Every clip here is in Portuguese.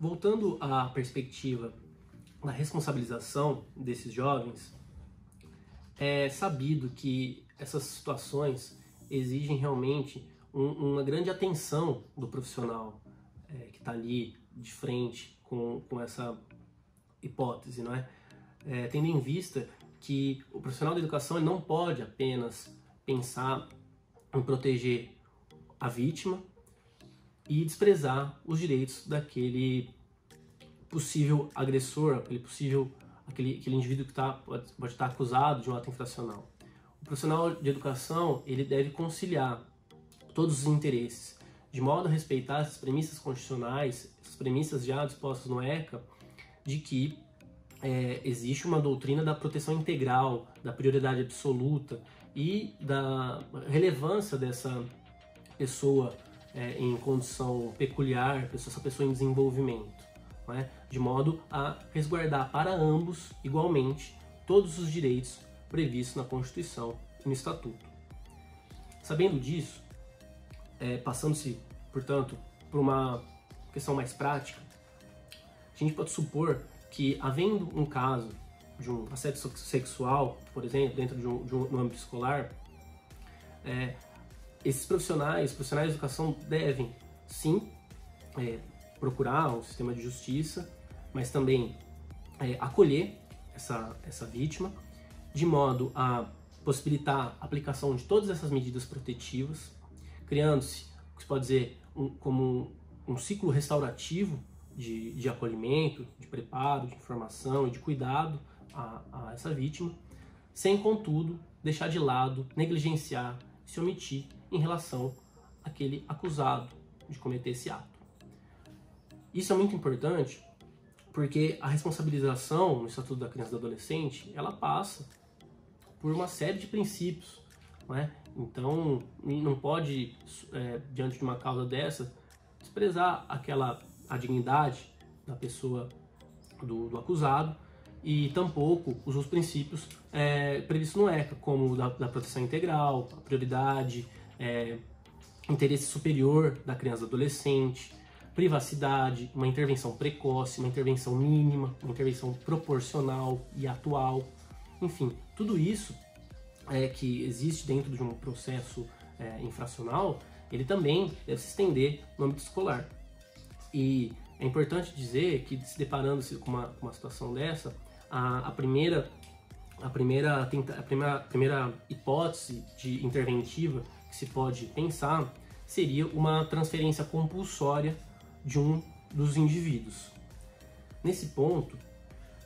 Voltando à perspectiva da responsabilização desses jovens, é sabido que essas situações exigem realmente uma grande atenção do profissional que está ali de frente com essa hipótese, não é? Tendo em vista que o profissional da educação ele não pode apenas pensar em proteger a vítima e desprezar os direitos daquele possível agressor, aquele indivíduo que pode estar acusado de um ato infracional. O profissional de educação ele deve conciliar todos os interesses, de modo a respeitar essas premissas constitucionais, essas premissas já dispostas no ECA, de que existe uma doutrina da proteção integral, da prioridade absoluta e da relevância dessa pessoa em condição peculiar, essa pessoa em desenvolvimento, não é? De modo a resguardar para ambos, igualmente, todos os direitos previstos na Constituição e no Estatuto. Sabendo disso, passando-se, portanto, por uma questão mais prática, a gente pode supor que, havendo um caso de um assédio sexual, por exemplo, dentro de um âmbito escolar, esses profissionais de educação devem, sim, procurar um sistema de justiça, mas também acolher essa vítima, de modo a possibilitar a aplicação de todas essas medidas protetivas, criando-se o que se pode dizer como um ciclo restaurativo de acolhimento, de preparo, de informação e de cuidado a essa vítima, sem, contudo, deixar de lado, negligenciar, se omitir em relação àquele acusado de cometer esse ato. Isso é muito importante porque a responsabilização no Estatuto da Criança e do Adolescente, ela passa por uma série de princípios, não é? Então, não pode, diante de uma causa dessa, desprezar a dignidade da pessoa, do acusado, e tampouco os princípios previstos no ECA, como da proteção integral, a prioridade, interesse superior da criança e do adolescente, privacidade, uma intervenção precoce, uma intervenção mínima, uma intervenção proporcional e atual. Enfim, tudo isso que existe dentro de um processo infracional, ele também deve se estender no âmbito escolar. E é importante dizer que, se deparando-se com uma situação dessa, a primeira hipótese de interventiva que se pode pensar seria uma transferência compulsória de um dos indivíduos. Nesse ponto,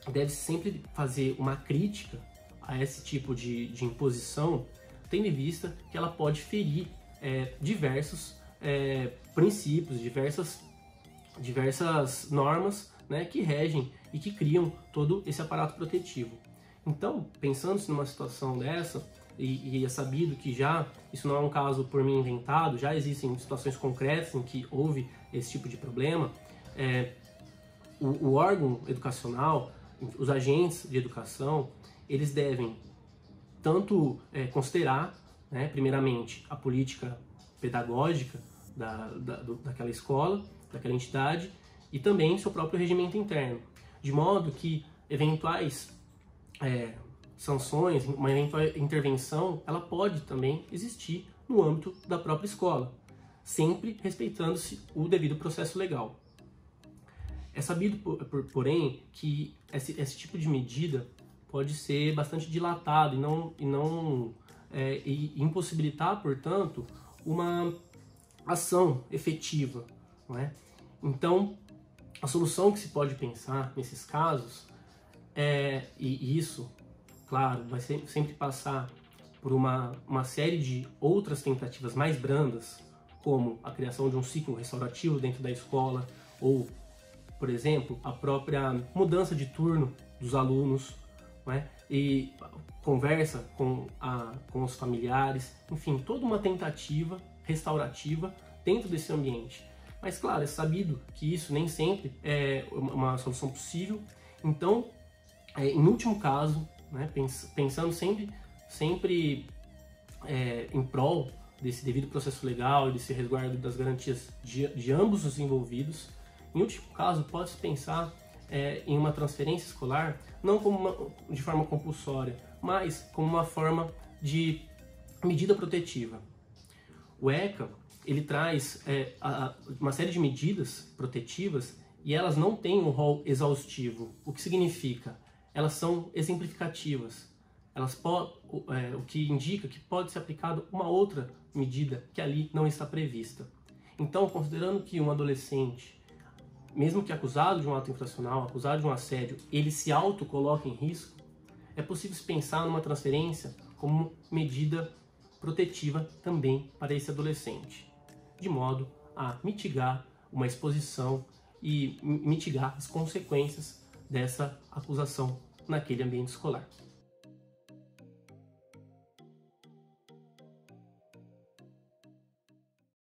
deve-se sempre fazer uma crítica a esse tipo de imposição, tendo em vista que ela pode ferir diversos princípios, diversas normas, né, que regem e que criam todo esse aparato protetivo. Então, pensando-se numa situação dessa, e é sabido que isso não é um caso por mim inventado, já existem situações concretas em que houve esse tipo de problema, o órgão educacional, os agentes de educação, eles devem tanto considerar, né, primeiramente, a política pedagógica daquela escola, daquela entidade, e também seu próprio regimento interno, de modo que eventuais sanções, uma eventual intervenção, ela pode também existir no âmbito da própria escola, sempre respeitando-se o devido processo legal. É sabido, porém, que esse tipo de medida pode ser bastante dilatado e impossibilitar, portanto, uma ação efetiva, não é? Então, a solução que se pode pensar nesses casos e isso, claro, vai sempre passar por uma série de outras tentativas mais brandas, como a criação de um ciclo restaurativo dentro da escola, ou, por exemplo, a própria mudança de turno dos alunos, não é? E conversa com os familiares, enfim, toda uma tentativa restaurativa dentro desse ambiente. Mas, claro, é sabido que isso nem sempre é uma solução possível. Então, em último caso, né, pensando sempre em prol desse devido processo legal e desse resguardo das garantias de ambos os envolvidos, Em último caso, pode-se pensar em uma transferência escolar não como de forma compulsória, mas como uma forma de medida protetiva. O ECA ele traz uma série de medidas protetivas e elas não têm um rol exaustivo. O que significa? Elas são exemplificativas. O que indica que pode ser aplicado uma outra medida que ali não está prevista. Então, considerando que um adolescente, mesmo que acusado de um ato infracional, acusado de um assédio, ele se autocoloca em risco, é possível se pensar numa transferência como medida protetiva também para esse adolescente, de modo a mitigar uma exposição e mitigar as consequências dessa acusação naquele ambiente escolar.